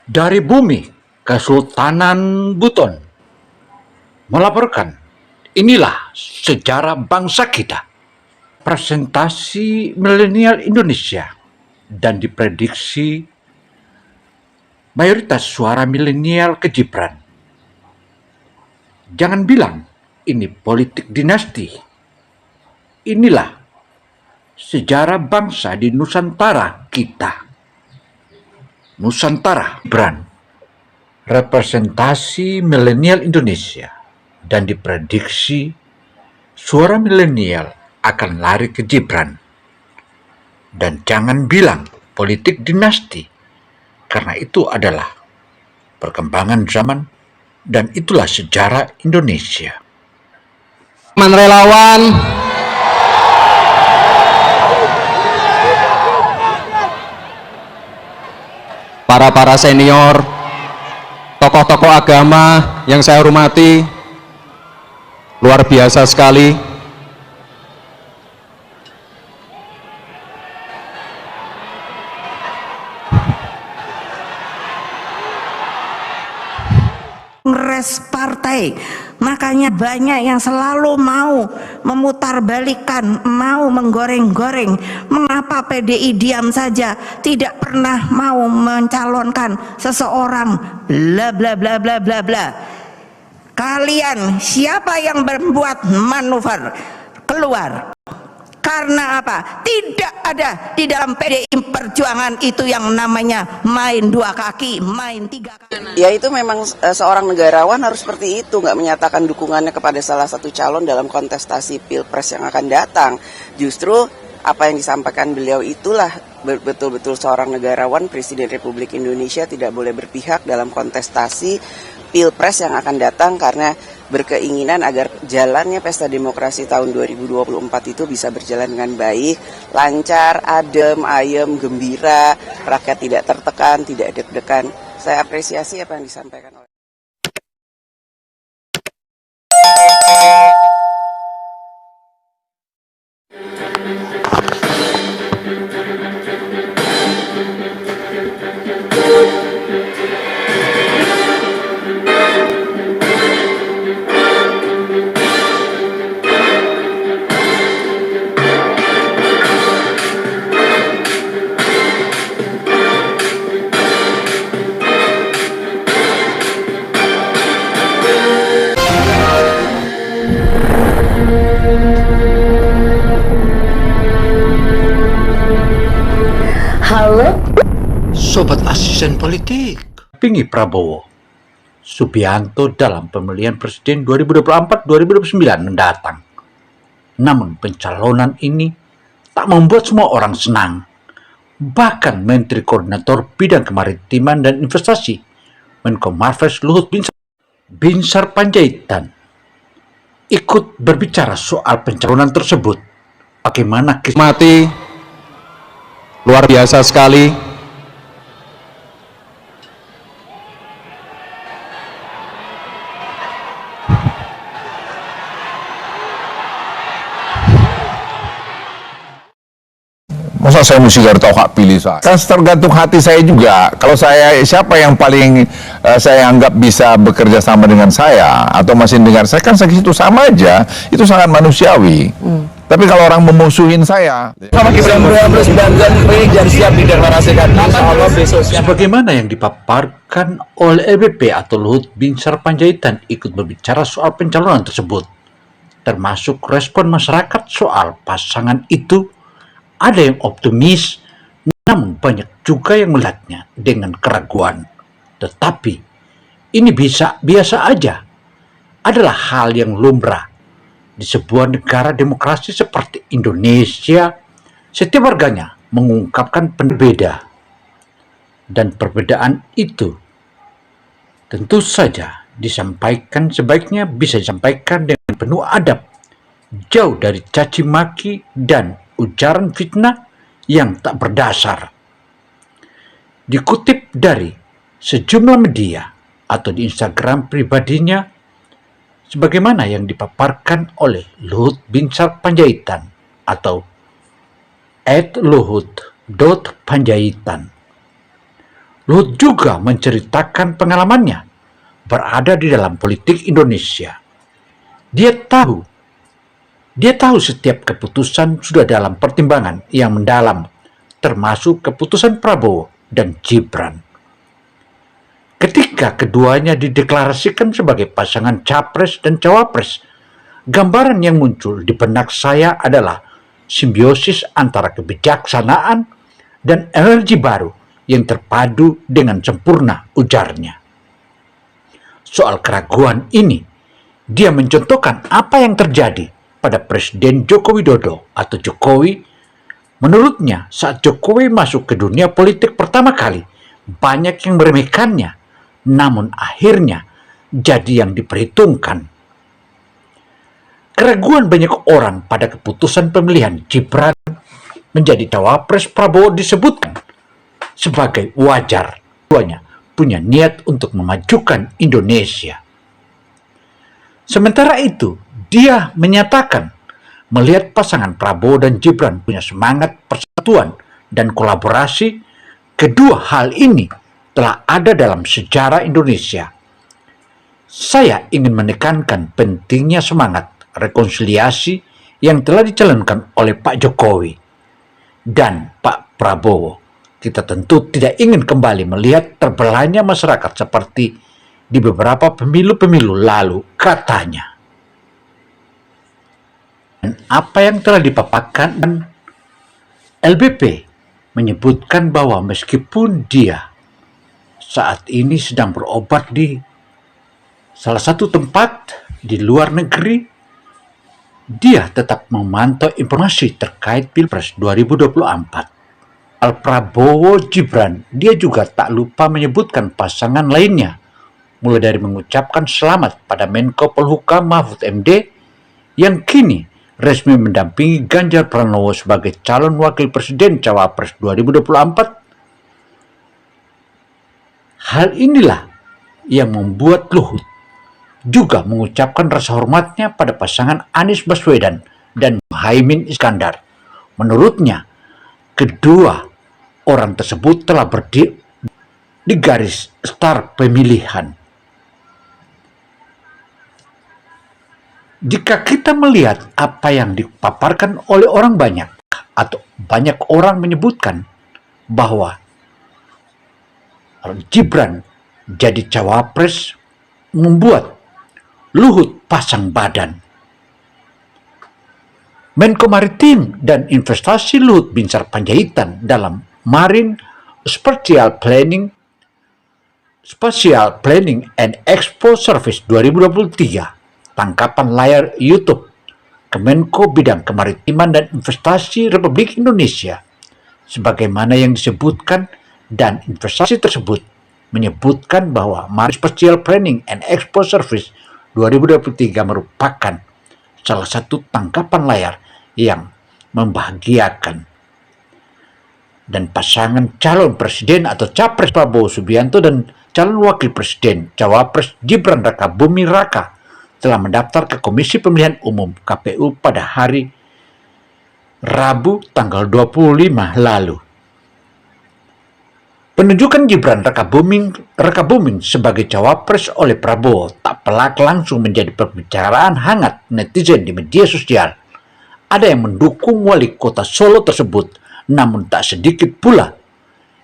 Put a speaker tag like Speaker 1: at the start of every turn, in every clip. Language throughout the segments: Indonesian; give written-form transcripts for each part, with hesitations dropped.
Speaker 1: Dari bumi, Kesultanan Buton melaporkan, inilah sejarah bangsa kita. Presentasi milenial Indonesia dan diprediksi mayoritas suara milenial ke Gibran. Jangan bilang ini politik dinasti. Inilah sejarah bangsa di Nusantara kita. Nusantara Gibran, representasi milenial Indonesia, dan diprediksi suara milenial akan lari ke Gibran. Dan jangan bilang politik dinasti, karena itu adalah perkembangan zaman dan itulah sejarah Indonesia.
Speaker 2: Relawan, para senior, tokoh-tokoh agama yang saya hormati, luar biasa sekali.
Speaker 3: Kongres partai, makanya banyak yang selalu mau memutarbalikkan, mau menggoreng-goreng. Mengapa PDI diam saja, tidak pernah mau mencalonkan seseorang, bla bla bla bla bla bla. Kalian siapa yang membuat manuver keluar? Karena apa? Tidak ada di dalam PDI Perjuangan itu yang namanya main dua kaki, main tiga kaki.
Speaker 4: Ya itu memang seorang negarawan harus seperti itu, nggak menyatakan dukungannya kepada salah satu calon dalam kontestasi Pilpres yang akan datang. Justru apa yang disampaikan beliau itulah betul-betul seorang negarawan, Presiden Republik Indonesia tidak boleh berpihak dalam kontestasi Pilpres yang akan datang karena berkeinginan agar jalannya pesta demokrasi tahun 2024 itu bisa berjalan dengan baik, lancar, adem, ayem, gembira, rakyat tidak tertekan, tidak deg-degan. Saya apresiasi apa yang disampaikan oleh
Speaker 1: Sobat asisten politik, pingi Prabowo Subianto dalam pemilihan presiden 2024-2029 mendatang. Namun pencalonan ini tak membuat semua orang senang. Bahkan Menteri Koordinator Bidang Kemaritiman dan Investasi Menko Marves Luhut Binsar Panjaitan ikut berbicara soal pencalonan tersebut. Bagaimana
Speaker 2: Mati, luar biasa sekali.
Speaker 5: Masa saya mesti gak tahu hak pilih saya? Kan tergantung hati saya juga. Kalau saya, siapa yang paling saya anggap bisa bekerja sama dengan saya atau masih dengar saya, kan segitu sama aja. Itu sangat manusiawi. Tapi kalau orang memusuhin saya,
Speaker 1: sebagaimana yang dipaparkan oleh LBP atau Luhut Binsar Panjaitan ikut berbicara soal pencalonan tersebut, termasuk respon masyarakat soal pasangan itu. Ada yang optimis, namun banyak juga yang melihatnya dengan keraguan. Tetapi ini biasa aja, adalah hal yang lumrah di sebuah negara demokrasi seperti Indonesia. Setiap warganya mengungkapkan berbeda, dan perbedaan itu tentu saja disampaikan, sebaiknya bisa disampaikan dengan penuh adab, jauh dari caci maki dan ujaran fitnah yang tak berdasar. Dikutip dari sejumlah media atau di Instagram pribadinya, sebagaimana yang dipaparkan oleh Luhut Binsar Panjaitan atau @luhut.panjaitan, Luhut juga menceritakan pengalamannya berada di dalam politik Indonesia. Dia tahu setiap keputusan sudah dalam pertimbangan yang mendalam, termasuk keputusan Prabowo dan Gibran. Ketika keduanya dideklarasikan sebagai pasangan capres dan cawapres, gambaran yang muncul di benak saya adalah simbiosis antara kebijaksanaan dan energi baru yang terpadu dengan sempurna, ujarnya. Soal keraguan ini, dia mencontohkan apa yang terjadi pada Presiden Joko Widodo atau Jokowi. Menurutnya, saat Jokowi masuk ke dunia politik pertama kali, banyak yang meremehkannya, namun akhirnya jadi yang diperhitungkan. Keraguan banyak orang pada keputusan pemilihan Gibran menjadi cawapres Prabowo disebutkan sebagai wajar. Keduanya punya niat untuk memajukan Indonesia. Sementara itu, dia menyatakan melihat pasangan Prabowo dan Gibran punya semangat persatuan dan kolaborasi. Kedua hal ini telah ada dalam sejarah Indonesia. Saya ingin menekankan pentingnya semangat rekonsiliasi yang telah dijalankan oleh Pak Jokowi dan Pak Prabowo. Kita tentu tidak ingin kembali melihat terbelahnya masyarakat seperti di beberapa pemilu-pemilu lalu, katanya. Dan apa yang telah dipaparkan, LBP menyebutkan bahwa meskipun dia saat ini sedang berobat di salah satu tempat di luar negeri, dia tetap memantau informasi terkait Pilpres 2024. Prabowo Gibran, dia juga tak lupa menyebutkan pasangan lainnya, mulai dari mengucapkan selamat pada Menko Polhukam Mahfud MD yang kini resmi mendampingi Ganjar Pranowo sebagai calon wakil presiden cawapres 2024. Hal inilah yang membuat Luhut juga mengucapkan rasa hormatnya pada pasangan Anies Baswedan dan Muhaimin Iskandar. Menurutnya, kedua orang tersebut telah berdiri di garis start pemilihan. Jika kita melihat apa yang dipaparkan oleh orang banyak, atau banyak orang menyebutkan bahwa Gibran jadi cawapres membuat Luhut pasang badan. Menko Maritim dan Investasi Luhut Binsar Panjaitan dalam Marine Spatial Planning and Expo Service 2023, tangkapan layar YouTube Kemenko Bidang Kemaritiman dan Investasi Republik Indonesia, sebagaimana yang disebutkan, dan investasi tersebut menyebutkan bahwa Marine Spatial Planning and Expo Service 2023 merupakan salah satu tangkapan layar yang membahagiakan. Dan pasangan calon presiden atau capres Prabowo Subianto dan calon wakil presiden cawapres Gibran Rakabuming Raka telah mendaftar ke Komisi Pemilihan Umum KPU pada hari Rabu tanggal 25 lalu. Penunjukan Gibran Rakabuming sebagai cawapres oleh Prabowo tak pelak langsung menjadi pembicaraan hangat netizen di media sosial. Ada yang mendukung wali kota Solo tersebut, namun tak sedikit pula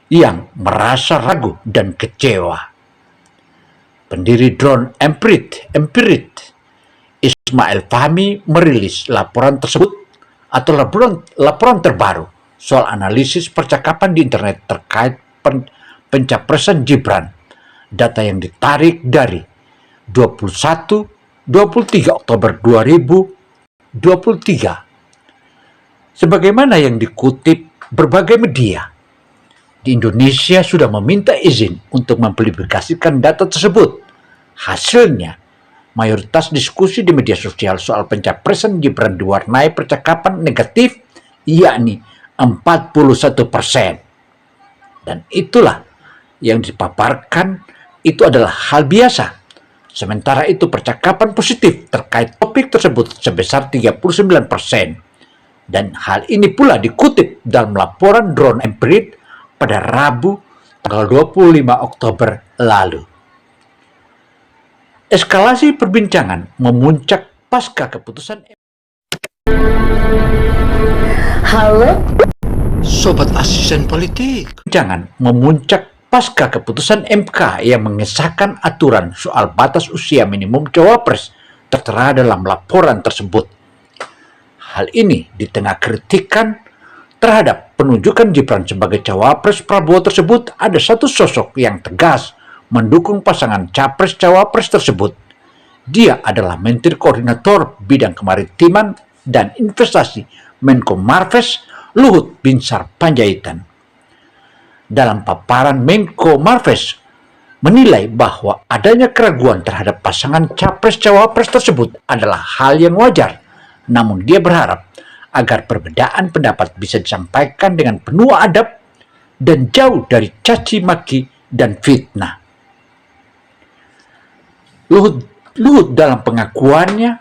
Speaker 1: yang merasa ragu dan kecewa. Pendiri drone Empirit Ismail Fahmi merilis laporan tersebut atau laporan terbaru soal analisis percakapan di internet terkait pencapresan Gibran. Data yang ditarik dari 23 Oktober 2023. Sebagaimana yang dikutip berbagai media, di Indonesia sudah meminta izin untuk mempublikasikan data tersebut. Hasilnya, mayoritas diskusi di media sosial soal pencapresan Gibran diwarnai percakapan negatif, yakni 41%. Dan itulah yang dipaparkan itu adalah hal biasa. Sementara itu percakapan positif terkait topik tersebut sebesar 39%. Dan hal ini pula dikutip dalam laporan drone Empirit pada Rabu tanggal 25 Oktober lalu. Eskalasi perbincangan memuncak pasca keputusan
Speaker 6: Halo,
Speaker 1: Sobat Asisten Politik. Jangan memuncak pasca keputusan MK yang mengesahkan aturan soal batas usia minimum cawapres tertera dalam laporan tersebut. Hal ini di tengah kritikan terhadap penunjukan Gibran sebagai cawapres Prabowo tersebut, ada satu sosok yang tegas mendukung pasangan capres-cawapres tersebut. Dia adalah Menteri Koordinator Bidang Kemaritiman dan Investasi Menko Marves Luhut Binsar Panjaitan. Dalam paparan, Menko Marves menilai bahwa adanya keraguan terhadap pasangan capres-cawapres tersebut adalah hal yang wajar, namun dia berharap agar perbedaan pendapat bisa disampaikan dengan penuh adab dan jauh dari caci maki dan fitnah. Luhut dalam pengakuannya,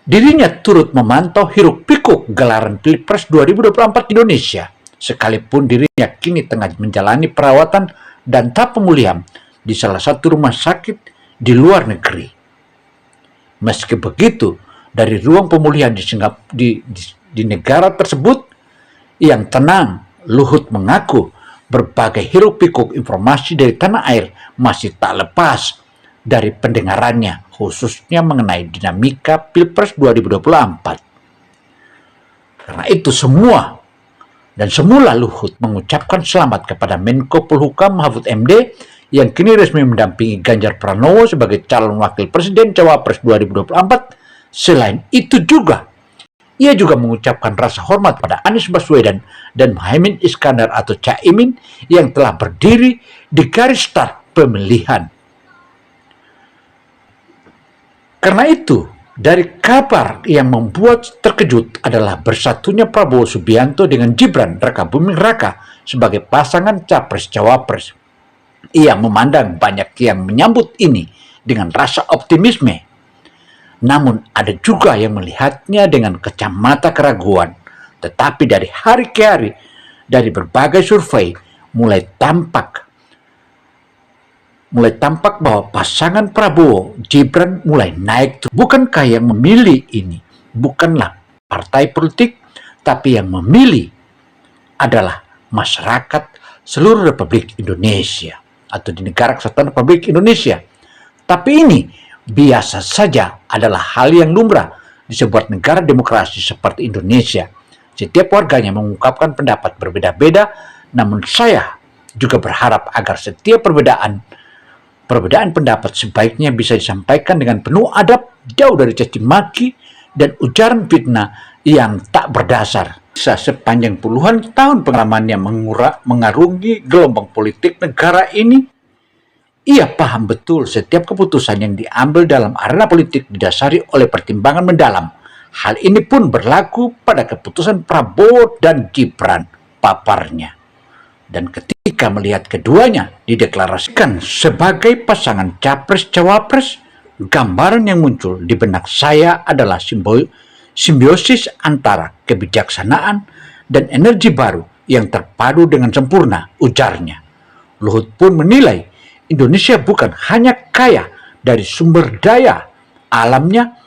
Speaker 1: dirinya turut memantau hiruk pikuk gelaran Pilpres 2024 Indonesia, sekalipun dirinya kini tengah menjalani perawatan dan tahap pemulihan di salah satu rumah sakit di luar negeri. Meski begitu, dari ruang pemulihan di negara tersebut yang tenang, Luhut mengaku berbagai hiruk pikuk informasi dari tanah air masih tak lepas dari pendengarannya, khususnya mengenai dinamika Pilpres 2024. Karena itu semula Luhut mengucapkan selamat kepada Menko Polhukam Mahfud MD yang kini resmi mendampingi Ganjar Pranowo sebagai calon wakil presiden cawapres 2024. Selain itu juga, ia juga mengucapkan rasa hormat pada Anies Baswedan dan Muhaimin Iskandar atau Caimin yang telah berdiri di garis start pemilihan. Karena itu, dari kabar yang membuat terkejut adalah bersatunya Prabowo Subianto dengan Gibran Rakabuming Raka sebagai pasangan capres-cawapres. Ia memandang banyak yang menyambut ini dengan rasa optimisme. Namun ada juga yang melihatnya dengan kacamata keraguan. Tetapi dari hari ke hari, dari berbagai survei, mulai tampak bahwa pasangan Prabowo Gibran mulai naik. Bukankah yang memilih ini bukanlah partai politik, tapi yang memilih adalah masyarakat seluruh Republik Indonesia atau di negara kesatuan Republik Indonesia. Tapi ini biasa saja, adalah hal yang lumrah di sebuah negara demokrasi seperti Indonesia. Setiap warganya mengungkapkan pendapat berbeda-beda, namun saya juga berharap agar setiap perbedaan pendapat sebaiknya bisa disampaikan dengan penuh adab, jauh dari caci maki dan ujaran fitnah yang tak berdasar. Sepanjang puluhan tahun pengalamannya mengarungi gelombang politik negara ini, ia paham betul setiap keputusan yang diambil dalam arena politik didasari oleh pertimbangan mendalam. Hal ini pun berlaku pada keputusan Prabowo dan Gibran, paparnya. Dan ketika melihat keduanya dideklarasikan sebagai pasangan capres-cawapres, gambaran yang muncul di benak saya adalah simbiosis antara kebijaksanaan dan energi baru yang terpadu dengan sempurna, ujarnya. Luhut pun menilai Indonesia bukan hanya kaya dari sumber daya alamnya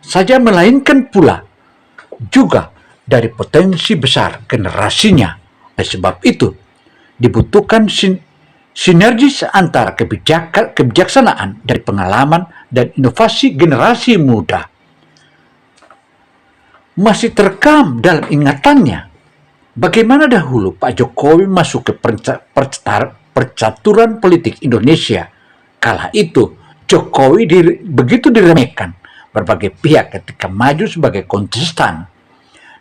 Speaker 1: saja, melainkan pula juga dari potensi besar generasinya. Oleh sebab itu, dibutuhkan sinergis antara kebijaksanaan dari pengalaman dan inovasi generasi muda. Masih terekam dalam ingatannya bagaimana dahulu Pak Jokowi masuk ke percaturan politik Indonesia. Kala itu Jokowi begitu diremehkan berbagai pihak ketika maju sebagai kontestan,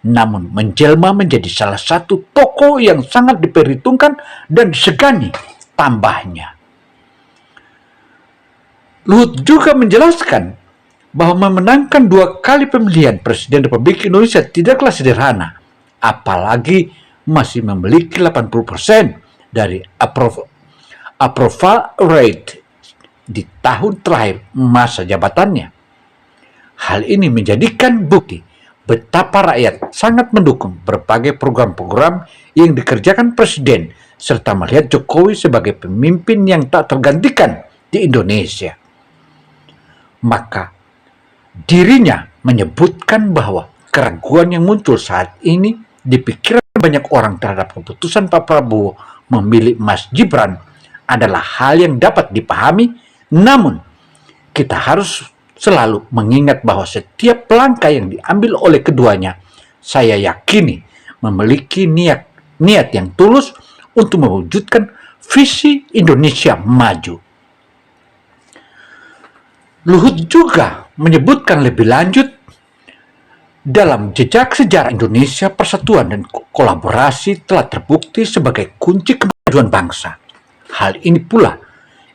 Speaker 1: namun menjelma menjadi salah satu tokoh yang sangat diperhitungkan dan disegani, tambahnya. Luhut juga menjelaskan bahwa memenangkan 2 kali pemilihan Presiden Republik Indonesia tidaklah sederhana, apalagi masih memiliki 80% dari approval rate di tahun terakhir masa jabatannya. Hal ini menjadikan bukti betapa rakyat sangat mendukung berbagai program-program yang dikerjakan Presiden serta melihat Jokowi sebagai pemimpin yang tak tergantikan di Indonesia. Maka dirinya menyebutkan bahwa keraguan yang muncul saat ini di pikiran banyak orang terhadap keputusan Pak Prabowo memilih Mas Gibran adalah hal yang dapat dipahami, namun kita harus selalu mengingat bahwa setiap langkah yang diambil oleh keduanya, saya yakini memiliki niat yang tulus untuk mewujudkan visi Indonesia maju. Luhut juga menyebutkan lebih lanjut, dalam jejak sejarah Indonesia, persatuan dan kolaborasi telah terbukti sebagai kunci kemajuan bangsa. Hal ini pula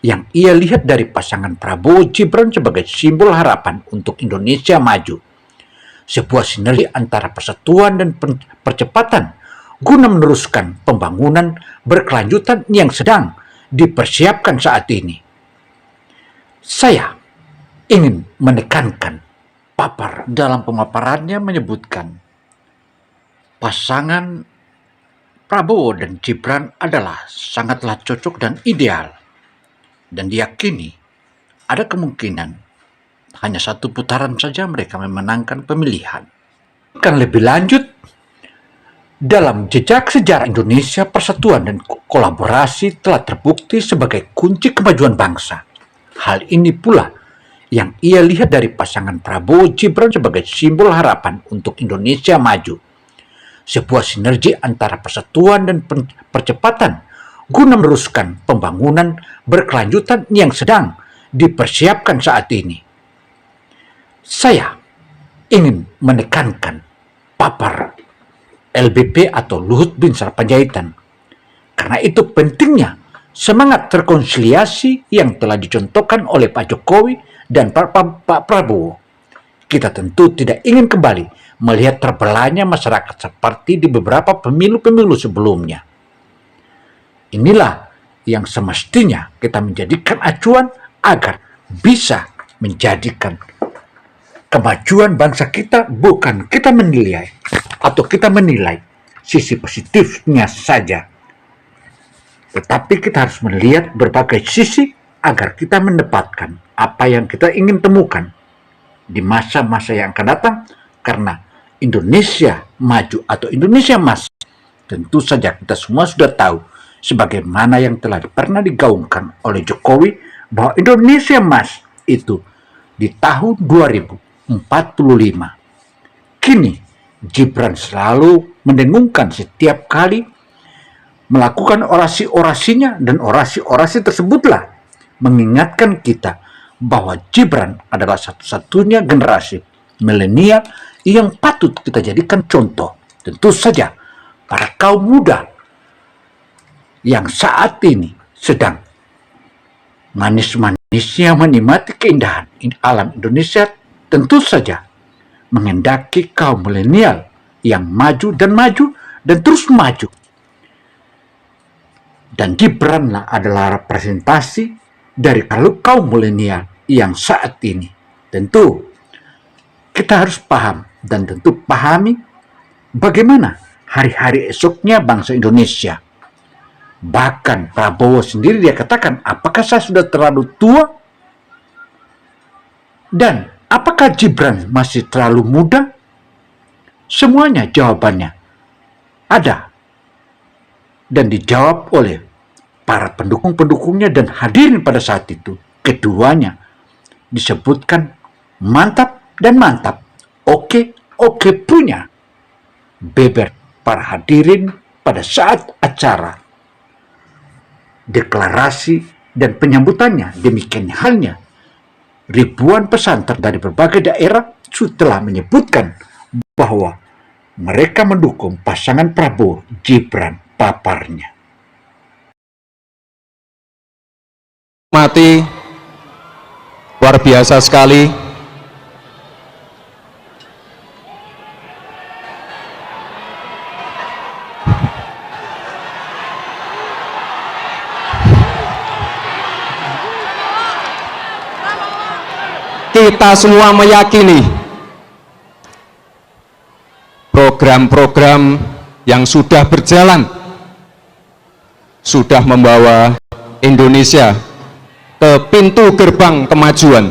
Speaker 1: yang ia lihat dari pasangan Prabowo Gibran sebagai simbol harapan untuk Indonesia maju. Sebuah sinergi antara persatuan dan percepatan guna meneruskan pembangunan berkelanjutan yang sedang dipersiapkan saat ini. Saya ingin menekankan, papar dalam pemaparannya menyebutkan pasangan Prabowo dan Gibran adalah sangatlah cocok dan ideal, dan diyakini ada kemungkinan hanya satu putaran saja mereka memenangkan pemilihan. Kan lebih lanjut, dalam jejak sejarah Indonesia, persatuan dan kolaborasi telah terbukti sebagai kunci kemajuan bangsa. Hal ini pula yang ia lihat dari pasangan Prabowo Gibran sebagai simbol harapan untuk Indonesia maju. Sebuah sinergi antara persatuan dan percepatan guna meneruskan pembangunan berkelanjutan yang sedang dipersiapkan saat ini. Saya ingin menekankan, papar LBP atau Luhut Binsar Panjaitan, karena itu pentingnya semangat rekonsiliasi yang telah dicontohkan oleh Pak Jokowi dan Pak Prabowo. Kita tentu tidak ingin kembali melihat terbelahnya masyarakat seperti di beberapa pemilu-pemilu sebelumnya. Inilah yang semestinya kita menjadikan acuan agar bisa menjadikan kemajuan bangsa kita, bukan kita menilai atau kita menilai sisi positifnya saja, tetapi kita harus melihat berbagai sisi agar kita mendapatkan apa yang kita ingin temukan di masa-masa yang akan datang. Karena Indonesia maju atau Indonesia emas, tentu saja kita semua sudah tahu sebagaimana yang telah pernah digaungkan oleh Jokowi bahwa Indonesia emas itu di tahun 2045. Kini Gibran selalu mendengungkan setiap kali melakukan orasi-orasinya, dan orasi-orasi tersebutlah mengingatkan kita bahwa Gibran adalah satu-satunya generasi milenial yang patut kita jadikan contoh. Tentu saja para kaum muda yang saat ini sedang manis-manisnya menikmati keindahan alam Indonesia, tentu saja menghendaki kaum milenial yang maju dan terus maju. Dan Gibranlah adalah representasi dari kaum milenial yang saat ini. Tentu kita harus paham dan tentu pahami bagaimana hari-hari esoknya bangsa Indonesia. Bahkan Prabowo sendiri dia katakan, apakah saya sudah terlalu tua? Dan apakah Gibran masih terlalu muda? Semuanya jawabannya ada dan dijawab oleh para pendukung-pendukungnya dan hadirin pada saat itu. Keduanya disebutkan mantap dan mantap, oke punya. Beber para hadirin pada saat acara deklarasi dan penyambutannya. Demikian halnya ribuan pesantren dari berbagai daerah telah menyebutkan bahwa mereka mendukung pasangan Prabowo Gibran, paparnya.
Speaker 2: Mati luar biasa sekali. Kita semua meyakini program-program yang sudah berjalan sudah membawa Indonesia ke pintu gerbang kemajuan.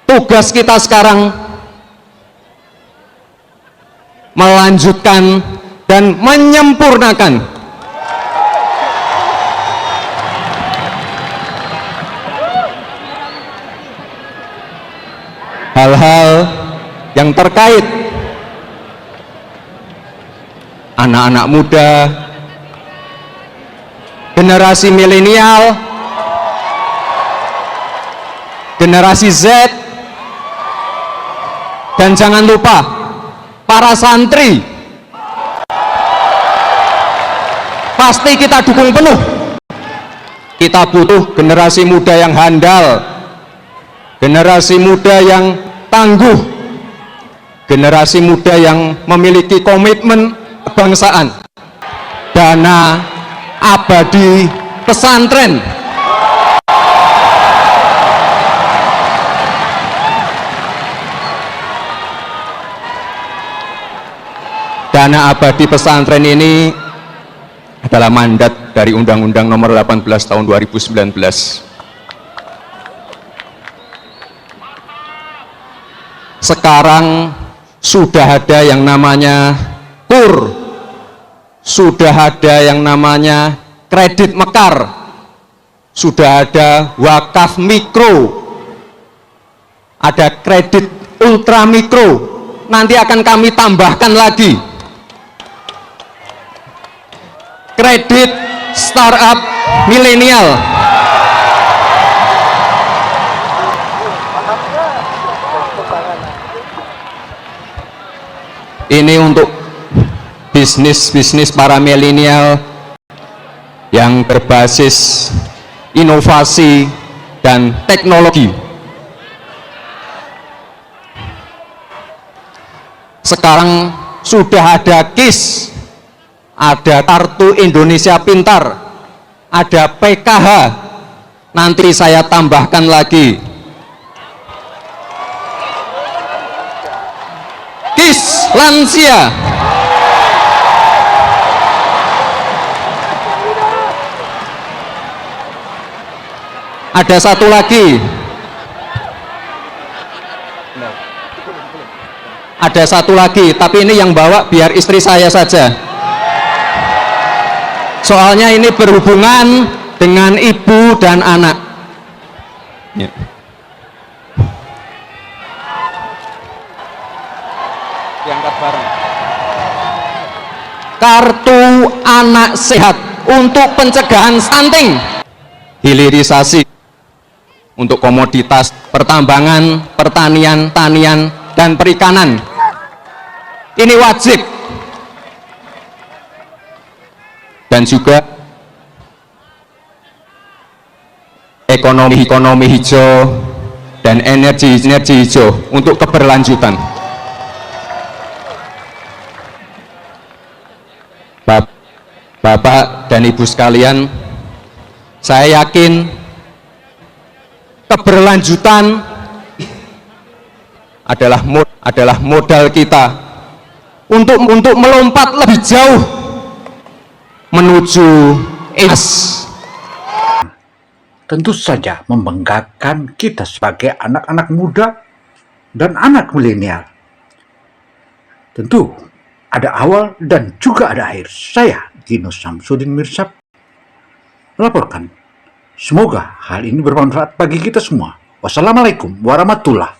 Speaker 2: Tugas kita sekarang melanjutkan dan menyempurnakan hal-hal yang terkait anak-anak muda, generasi milenial, generasi Z, dan jangan lupa para santri. Pasti kita dukung penuh. Kita butuh generasi muda yang handal, generasi muda yang tangguh, generasi muda yang memiliki komitmen kebangsaan. Dana abadi pesantren ini adalah mandat dari Undang-Undang Nomor 18 Tahun 2019. Sekarang sudah ada yang namanya KUR, sudah ada yang namanya kredit mekar, sudah ada wakaf mikro, ada kredit ultra mikro, nanti akan kami tambahkan lagi kredit startup milenial. Ini untuk bisnis para milenial yang berbasis inovasi dan teknologi. Sekarang sudah ada KIS, ada Kartu Indonesia Pintar, ada PKH, nanti saya tambahkan lagi KIS Lansia. Ada satu lagi, tapi ini yang bawa biar istri saya saja. Soalnya ini berhubungan dengan ibu dan anak. Ya. Diangkat bareng. Kartu anak sehat untuk pencegahan stunting, hilirisasi untuk komoditas pertambangan, pertanian, tanian, dan perikanan. Ini wajib. Dan juga ekonomi hijau dan energi hijau untuk keberlanjutan. Bapak dan Ibu sekalian, saya yakin keberlanjutan adalah modal kita untuk melompat lebih jauh menuju emas.
Speaker 1: Tentu saja membanggakan kita sebagai anak-anak muda dan anak milenial. Tentu ada awal dan juga ada akhir. Saya, Dino Samsudin Mirsad, melaporkan. Semoga hal ini bermanfaat bagi kita semua. Wassalamualaikum warahmatullahi wabarakatuh.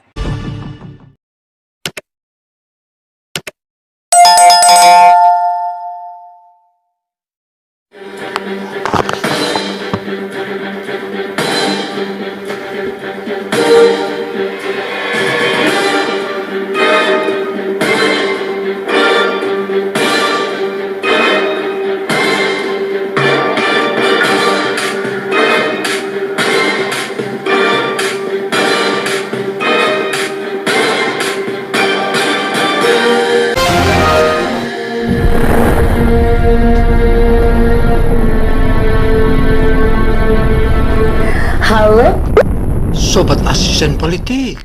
Speaker 6: Halo?
Speaker 1: Sobat asisten politik.